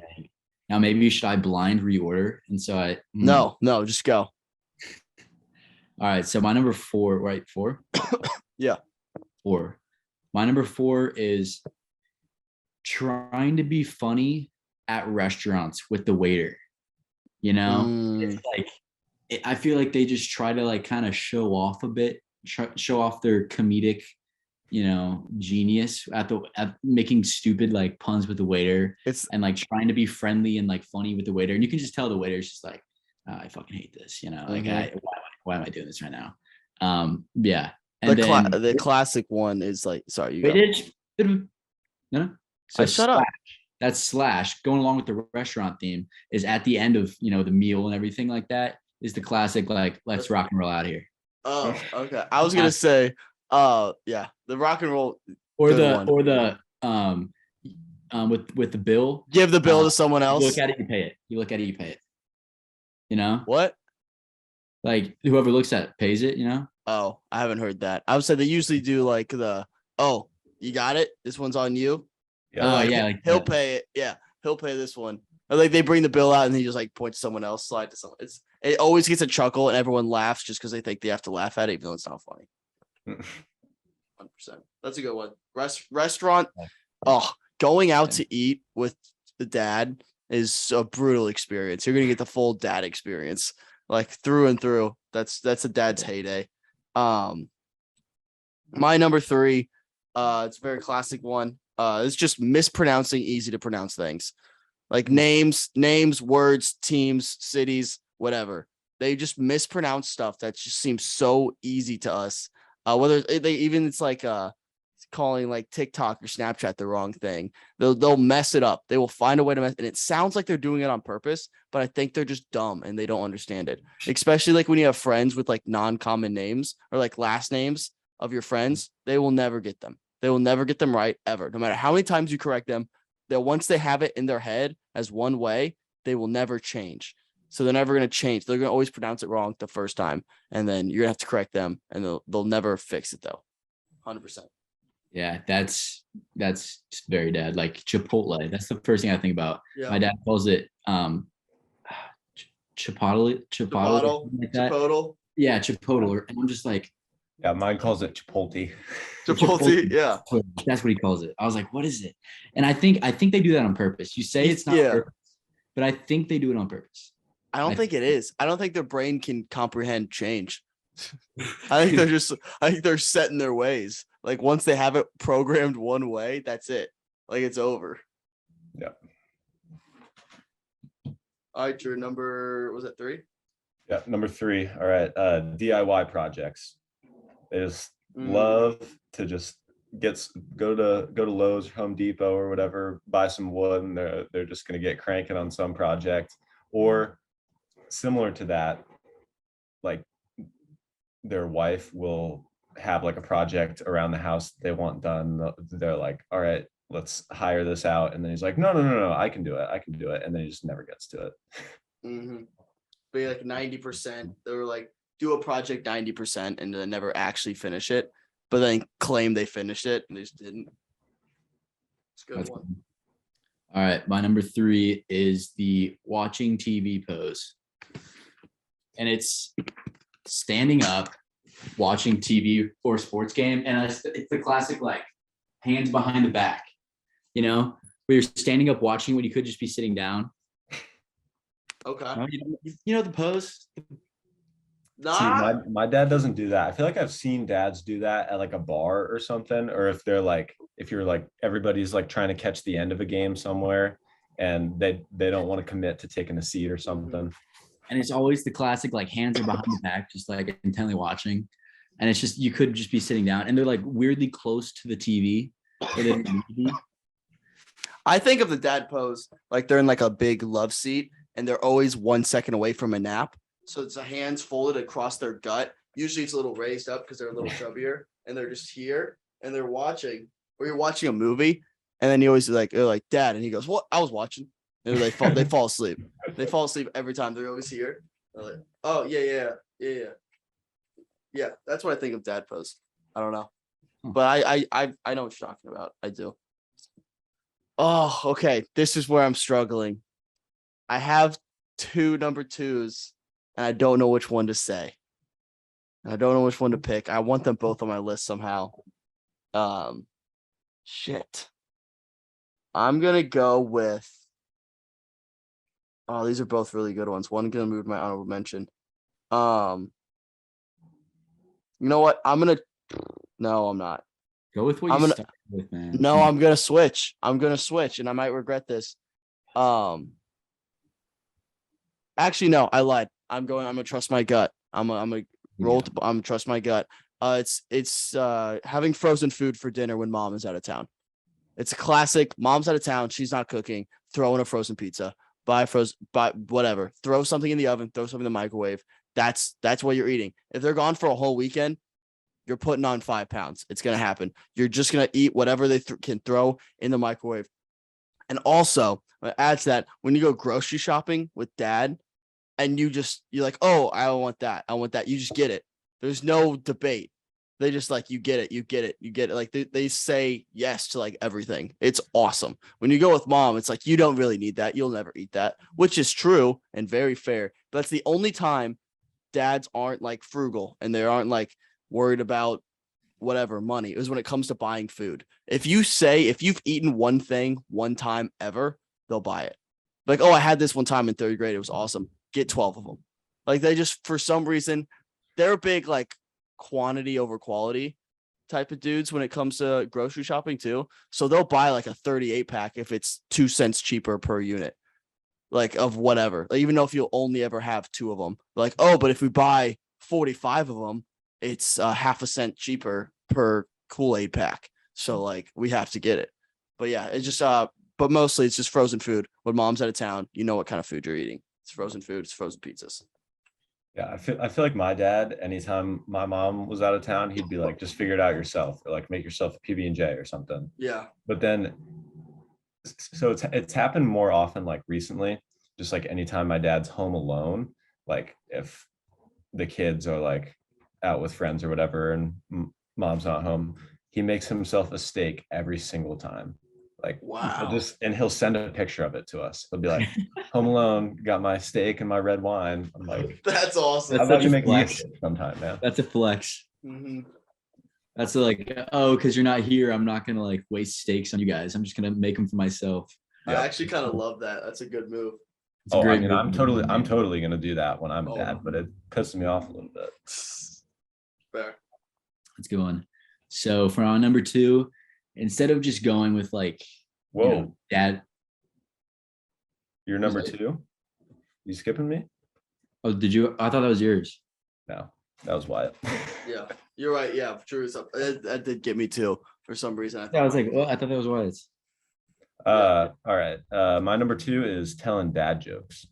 Now maybe should I blind reorder? And so No, just go. All right, so my number 4, right? 4? Yeah. 4. My number 4 is trying to be funny at restaurants with the waiter. You know, it's like I feel like they just try to like kind of show off a bit, show off their comedic, genius at making stupid like puns with the waiter. And like trying to be friendly and like funny with the waiter. And you can just tell the waiter's just like, I fucking hate this, like why am I doing this right now? Yeah. And the classic one is like, sorry, you go. No. So shut up. That's Slash going along with the restaurant theme is at the end of the meal and everything like that is the classic like let's rock and roll out here. Oh, okay. I was gonna say, yeah, the rock and roll with the bill. Give the bill to someone else. You look at it, you pay it. You look at it, you pay it. What? Like whoever looks at it pays it, Oh, I haven't heard that. I would say they usually do like you got it. This one's on you. Yeah. Like he'll pay it. Yeah, he'll pay this one. Or like they bring the bill out and he just like points to someone else, slide to someone. It always gets a chuckle and everyone laughs just because they think they have to laugh at it, even though it's not funny. 100%. That's a good one. Restaurant. Oh, going out to eat with the dad is a brutal experience. You're gonna get the full dad experience, like through and through. That's a dad's heyday. My number 3, it's a very classic one. It's just mispronouncing easy to pronounce things, like names, words, teams, cities, whatever. They just mispronounce stuff that just seems so easy to us. Whether they even it's like calling like TikTok or Snapchat the wrong thing. They'll mess it up. They will find a way to mess, and it sounds like they're doing it on purpose, but I think they're just dumb and they don't understand it. Especially like when you have friends with like non-common names or like last names of your friends, they will never get them. They will never get them right ever. No matter how many times you correct them, they'll once they have it in their head as one way, they will never change. So they're never going to change. They're going to always pronounce it wrong the first time, and then you're going to have to correct them, and they'll never fix it though. 100%. Yeah, that's very dad. Like Chipotle. That's the first thing I think about. Yeah. My dad calls it Chipotle, Chipotle, like that. Chipotle. Yeah, Chipotle. And I'm just like, Yeah, mine calls it Chipotle. Chipotle. Yeah. That's what he calls it. I was like, what is it? And I think they do that on purpose. You say it's not purpose, but I think they do it on purpose. I don't think it is. I don't think their brain can comprehend change. I think they're set in their ways. Like once they have it programmed one way, that's it. Like it's over. Yeah. All right, your number was that 3? Yeah, number 3. All right. DIY projects. They just love to just go to Lowe's or Home Depot or whatever, buy some wood, and they're just gonna get cranking on some project. Or similar to that, like their wife will have like a project around the house they want done. They're like, all right, let's hire this out. And then he's like, no, I can do it. And then he just never gets to it. Mm-hmm. But like 90%, they were like, do a project 90% and then never actually finish it, but then claim they finished it and they just didn't. It's a good That's one. cool. All right, my number 3 is the watching TV pose. And it's standing up, watching TV or a sports game. And it's the classic, like hands behind the back, where you're standing up watching when you could just be sitting down. Okay. You know the pose? Nah. See, my dad doesn't do that. I feel like I've seen dads do that at like a bar or something, or if you're like everybody's like trying to catch the end of a game somewhere and they don't want to commit to taking a seat or something. And it's always the classic, like hands are behind the back, just like intently watching. And it's just, you could just be sitting down and they're like weirdly close to the TV. I think of the dad pose like they're in like a big love seat and they're always 1 second away from a nap. So it's a hands folded across their gut. Usually it's a little raised up because they're a little chubbier and they're just here and they're watching, or you're watching a movie and then you always they're like, dad. And he goes, what? I was watching. And they fall asleep. They fall asleep every time. They're always here. They're like, oh yeah. That's what I think of dad pose. I don't know, but I know what you're talking about. I do. Oh, okay. This is where I'm struggling. I have 2 number 2s, and I don't know which one to say. I don't know which one to pick. I want them both on my list somehow. Shit. I'm gonna go with. Oh, these are both really good ones. One gonna move my honorable mention. You know what? No, I'm not. Go with what you started with, man. No, I'm gonna switch. And I might regret this. Actually, no, I lied. I'm gonna trust my gut. I'm gonna trust my gut. It's having frozen food for dinner when mom is out of town. It's a classic. Mom's out of town. She's not cooking. Throw in a frozen pizza. Buy whatever. Throw something in the oven. Throw something in the microwave. That's what you're eating. If they're gone for a whole weekend, you're putting on 5 pounds. It's gonna happen. You're just gonna eat whatever they can throw in the microwave. And also, add to that, when you go grocery shopping with dad, and you're like, oh, I want that. You just get it. There's no debate. They just like, you get it. Like they say yes to like everything. It's awesome. When you go with mom, it's like, you don't really need that. You'll never eat that, which is true and very fair. But that's the only time dads aren't like frugal and they aren't like worried about whatever money. It was when it comes to buying food. If you've eaten one thing one time ever, they'll buy it. Like, oh, I had this one time in third grade. It was awesome. Get 12 of them. Like they just, for some reason, they're big like quantity over quality type of dudes when it comes to grocery shopping too. So they'll buy like a 38 pack if it's 2 cents cheaper per unit, like of whatever. Like, even though if you'll only ever have 2 of them, like, oh, but if we buy 45 of them, it's half a cent cheaper per Kool-Aid pack. So like we have to get it. But yeah, it's just but mostly it's just frozen food. When mom's out of town, you know what kind of food you're eating. It's frozen food, it's frozen pizzas. Yeah, I feel like my dad, anytime my mom was out of town, he'd be like, just figure it out yourself, or like make yourself a PB&J or something. Yeah. But then, so it's happened more often like recently, just like anytime my dad's home alone, like if the kids are like out with friends or whatever and mom's not home, he makes himself a steak every single time. Like, Wow. he'll send a picture of it to us. He'll be like, home alone, got my steak and my red wine. I'm like, That's awesome. how That's about such you a make me a flex. steak sometime, man? That's a flex. Mhm. That's like, oh, because you're not here, I'm not gonna like waste steaks on you guys. I'm just gonna make them for myself. I Yeah. actually kind of love that. That's a good move. It's a Oh, I great mean, move. I'm totally gonna do that when I'm a Oh. dad, but it pisses me off a little bit. Fair. Let's go on. So for our number 2, instead of just going with like, Whoa, dad. you're number Sorry. 2? You skipping me? Oh, did you? I thought that was yours. No, that was Wyatt. Yeah, you're right. Yeah, true. That did get me too for some reason. Yeah, I was like, well, I thought that was Wyatt's. All right. My number 2 is telling dad jokes.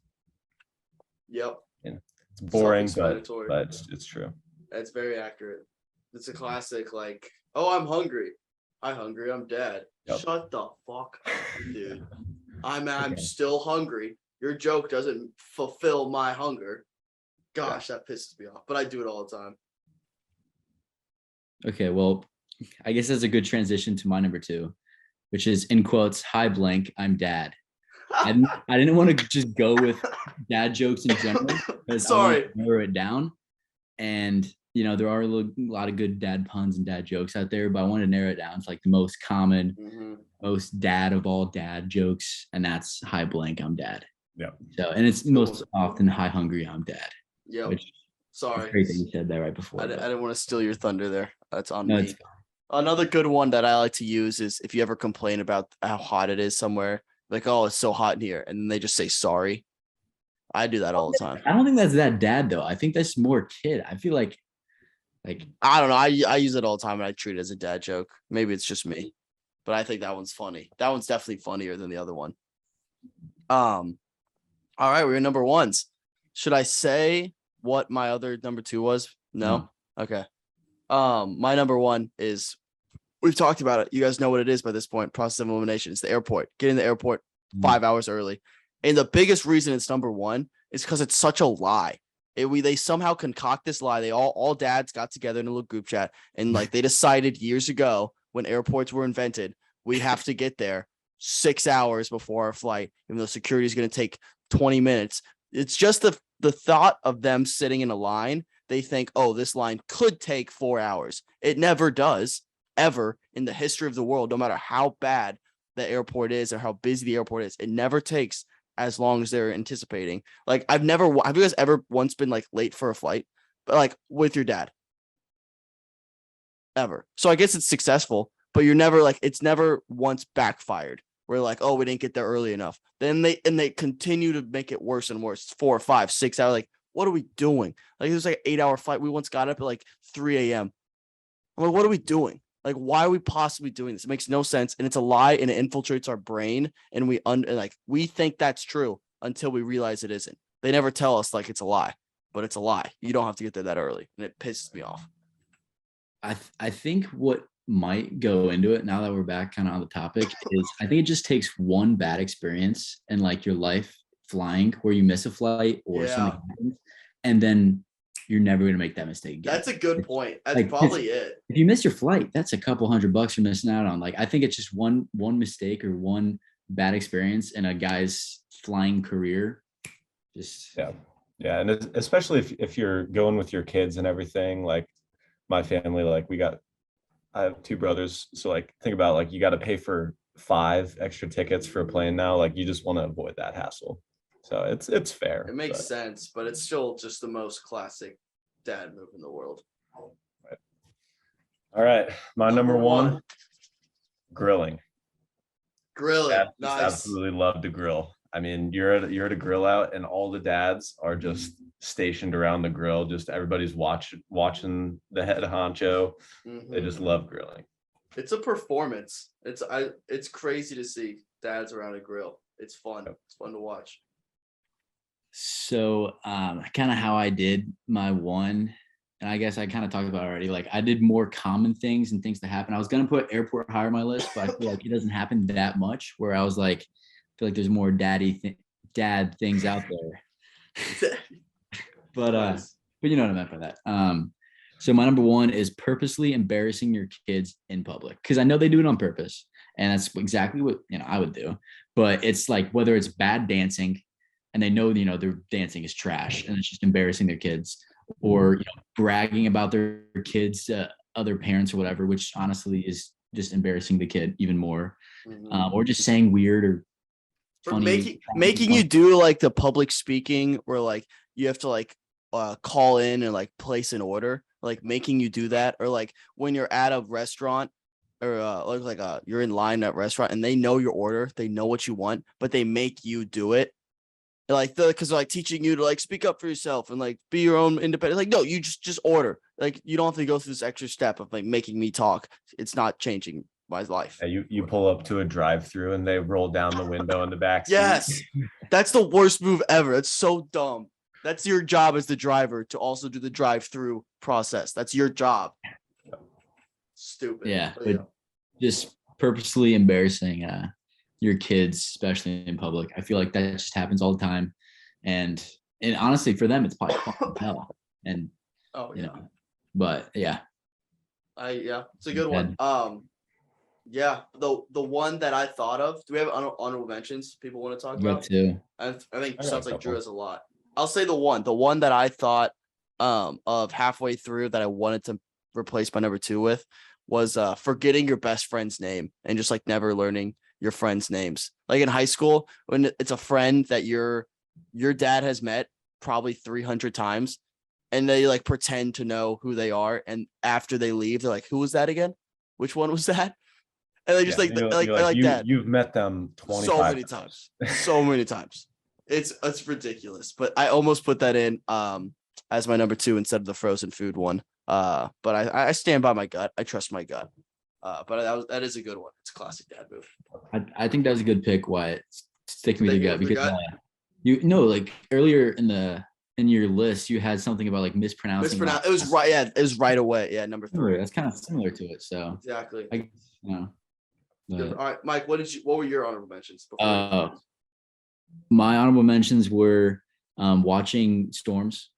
Yep, It's boring, but Self-explanatory. it's true. that's very accurate. It's a classic. Like, oh, I'm hungry. I'm dad. Yep. Shut the fuck up, dude. I'm Okay. still hungry. Your joke doesn't fulfill my hunger. Gosh, that pisses me off. But I do it all the time. Okay, well, I guess that's a good transition to my number 2, which is in quotes, "Hi blank, I'm dad." I didn't want to just go with dad jokes in general because I Sorry. wanted to narrow it down. And there are a lot of good dad puns and dad jokes out there, but I wanted to narrow it down to like the most common, Mhm. most dad of all dad jokes, and that's "Hi blank, I'm dad." Yep. So, and it's most often "Hi hungry, I'm dad." Yep. Which Sorry. great that you said that right before. I didn't want to steal your thunder there. That's on No, me. it's Another good one that I like to use is if you ever complain about how hot it is somewhere, like, oh, it's so hot in here, and then they just say sorry. I do that all the time. I don't think that's that dad though. I think that's more kid. I feel like I don't know. I use it all the time, and I treat it as a dad joke. Maybe it's just me, but I think that one's funny. That one's definitely funnier than the other one. All right, we're number ones. Should I say what my other number 2 was? No. Okay. My number 1 is, we've talked about it. You guys know what it is by this point. Process of elimination. It's the airport. Get in the airport 5 hours early. And the biggest reason it's number 1 is because it's such a lie. They somehow concoct this lie. They all dads got together in a little group chat, and like they decided years ago when airports were invented, we have to get there 6 hours before our flight, even though security is going to take 20 minutes. It's just the thought of them sitting in a line. They think, oh, this line could take 4 hours. It never does, ever in the history of the world, no matter how bad the airport is or how busy the airport is. It never takes as long as they're anticipating. Like, have you guys ever once been like late for a flight, but like with your dad? Ever. So I guess it's successful, but you're never like, it's never once backfired. We're like, oh, we didn't get there early enough. Then they continue to make it worse and worse. 4, 5, 6 hours. Like, what are we doing? Like, it was like an 8-hour flight. We once got up at like 3 a.m. I'm like, what are we doing? Like, why are we possibly doing this? It makes no sense. And it's a lie, and it infiltrates our brain. And we think that's true until we realize it isn't. They never tell us like it's a lie, but it's a lie. You don't have to get there that early. And it pisses me off. I think what might go into it now that we're back kind of on the topic is I think it just takes one bad experience in like your life flying where you miss a flight or something happens, and then you're never going to make that mistake again. That's a good point. That's like, probably it. If you miss your flight, that's a couple $100 you're missing out on. Like, I think it's just one mistake or one bad experience in a guy's flying career. Just yeah, and especially if you're going with your kids and everything. Like my family, like we got I have two brothers, so like think about like you got to pay for 5 extra tickets for a plane now. Like you just want to avoid that hassle. So it's fair. It makes but- sense, but it's still just the most classic dad move in the world. All right, my number one, grilling. Grilling. Dads just Nice. absolutely love to grill. I mean, you're at a grill out, and all the dads are just stationed around the grill. Just everybody's watching the head honcho. They Mhm. just love grilling. It's a performance. It's crazy to see dads around a grill. It's fun. It's fun to watch. So kind of how I did my one, and I guess I kind of talked about it already. Like I did more common things and things that happen. I was gonna put airport higher on my list, but I feel like it doesn't happen that much. Where I was like, I feel like there's more dad things out there. But Nice. but you know what I meant by that. So my number one is purposely embarrassing your kids in public, because I know they do it on purpose, and that's exactly what I would do. But it's like whether it's bad dancing, and they know their dancing is trash, and it's just embarrassing their kids, or bragging about their kids, other parents or whatever, which honestly is just embarrassing the kid even more, Mhm. or just saying weird or Or funny, making you do like the public speaking where like you have to like call in and like place an order, like making you do that, or like when you're at a restaurant or you're in line at a restaurant and they know your order, they know what you want, but they make you do it. Like because they're like teaching you to like speak up for yourself and like be your own independent. Like no, you just order. Like you don't have to go through this extra step of like making me talk. It's not changing my life. Yeah, you pull up to a drive-through and they roll down the window in the back seat. Yes, that's the worst move ever. It's so dumb. That's your job as the driver to also do the drive-through process. That's your job. Stupid. Yeah, But but just purposely embarrassing your kids, especially in public. I feel like that just happens all the time, and honestly, for them, it's probably fucking hell. And oh you yeah, know, but yeah, yeah, it's a good one. Yeah, the one that I thought of. Do we have honorable mentions? People want to talk you got about? to. I think I got sounds a like Drew couple. has a lot. I'll say the one that I thought of halfway through that I wanted to replace my number two with was forgetting your best friend's name and just like never learning your friends' names. Like in high school, when it's a friend that your dad has met probably 300 times and they like pretend to know who they are, and after they leave, they're like, who was that again? Which one was that? And they just Yeah, you're like that. You've met them 25 So many times. So many times. It's ridiculous. But I almost put that in as my number two instead of the frozen food one. But I stand by my gut. I trust my gut. But that is a good one. It's a classic dad move. I think that was a good pick, Wyatt. Sticking with Sticking your gut with the because gut? like earlier in your list, you had something about like mispronouncing. It was right. Yeah, it was right away. Yeah, number three. That's kind of similar to it. So Exactly. I All but, right, Mike. What were your honorable mentions? Before my honorable mentions were watching storms.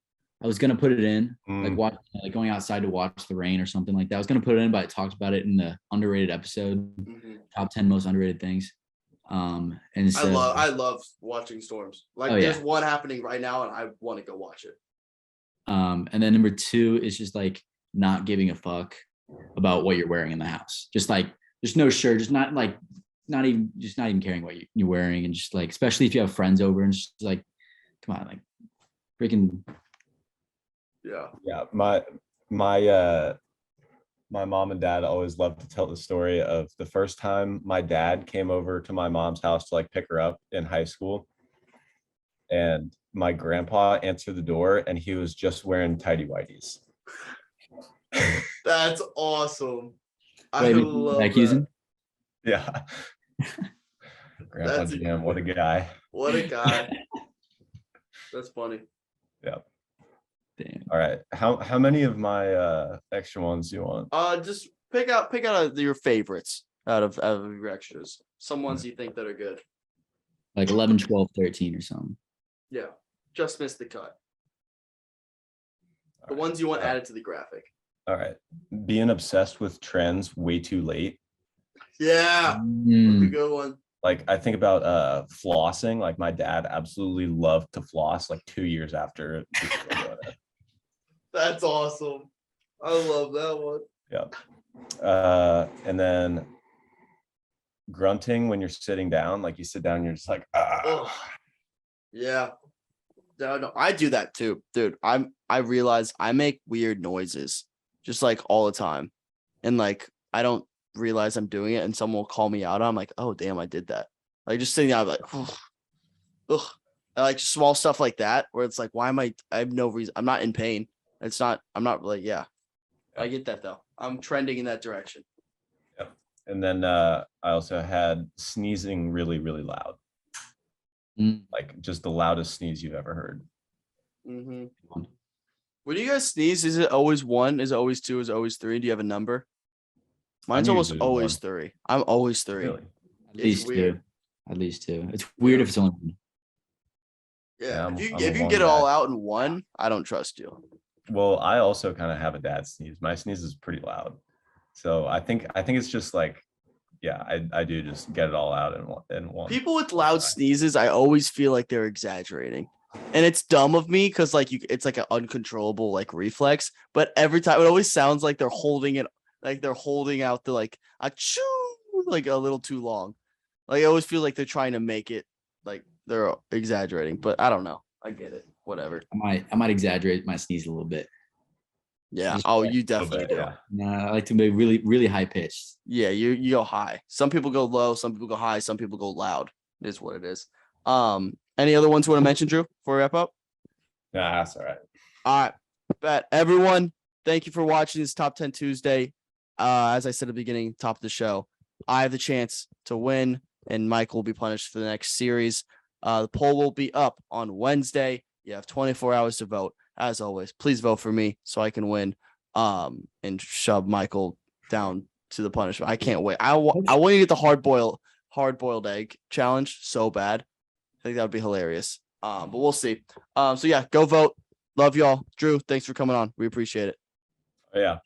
I was gonna put it in, like going outside to watch the rain or something like that. I was gonna put it in, but I talked about it in the underrated episode, Mhm. top 10 most underrated things. And so I love watching storms. Like Oh, there's yeah. one happening right now, and I want to go watch it. and then number two is just like not giving a fuck about what you're wearing in the house. Just like there's no shirt, just not even caring what you're wearing, and just like especially if you have friends over and just like, come on, like freaking Yeah. Yeah, my mom and dad always love to tell the story of the first time my dad came over to my mom's house to like pick her up in high school, and my grandpa answered the door and he was just wearing tidy whities. That's awesome. I Wait, love Mac that. Houston? Yeah. Grandpa That's a- Jim, what a guy. What a guy. That's funny. Damn. All right. How many of my extra ones do you want? Just pick out your favorites out of your extras. Some ones you think that are good. Like 11, 12, 13 or something. Yeah. Just missed the cut. The ones you want added to the graphic. All right. Being obsessed with trends way too late. Yeah. That's a Mm, good one. Like I think about flossing. Like my dad absolutely loved to floss like 2 years after. That's awesome. I love that one. Yeah. And then grunting when you're sitting down, like you sit down, you're just like, ah. Ugh. Yeah. No, I do that too, dude. I realize I make weird noises just like all the time. And like I don't realize I'm doing it and someone will call me out. I'm like, oh damn, I did that. Like just sitting there, I'm like, ugh. Ugh. I like small stuff like that where it's like, why am I have no reason. I'm not in pain. I'm not like, yeah. I get that though. I'm trending in that direction. And then I also had sneezing really, really loud. Like just the loudest sneeze you've ever heard. Mm-hmm. When you guys sneeze, is it always 1? Is it always 2? Is it always 3? Do you have a number? Mine's I'm almost usually always 1. 3. I'm always 3. Really? At It's least weird. 2. At least 2. It's weird if it's only one. Yeah. I'm If you a can one get it all guy. out in 1, I don't trust you. Well, I also kind of have a dad sneeze. My sneeze is pretty loud. So I think it's just like, yeah, I do just get it all out in one. People with loud sneezes, I always feel like they're exaggerating. And it's dumb of me because like it's like an uncontrollable like reflex. But every time it always sounds like they're holding it, like they're holding out the like a chew like a little too long. Like I always feel like they're trying to make it like they're exaggerating. But I don't know. I get it. Whatever. I might exaggerate my sneeze a little bit. Yeah. Just Oh, like you A little definitely bit, do. yeah. Nah, I like to be really, really high pitched. Yeah, you go high. Some people go low, some people go high, some people go loud. It is what it is. Any other ones you want to mention, Drew, before we wrap up? Nah, that's all right. All right. Bet everyone, thank you for watching this Top 10 Tuesday. As I said at the beginning, top of the show, I have the chance to win, and Mike will be punished for the next series. The poll will be up on Wednesday. You have 24 hours to vote. As always, please vote for me so I can win. And shove Michael down to the punishment. I can't wait. I want to get the hard boiled egg challenge so bad. I think that would be hilarious. But we'll see. So yeah, go vote. Love y'all. Drew, thanks for coming on. We appreciate it. Yeah.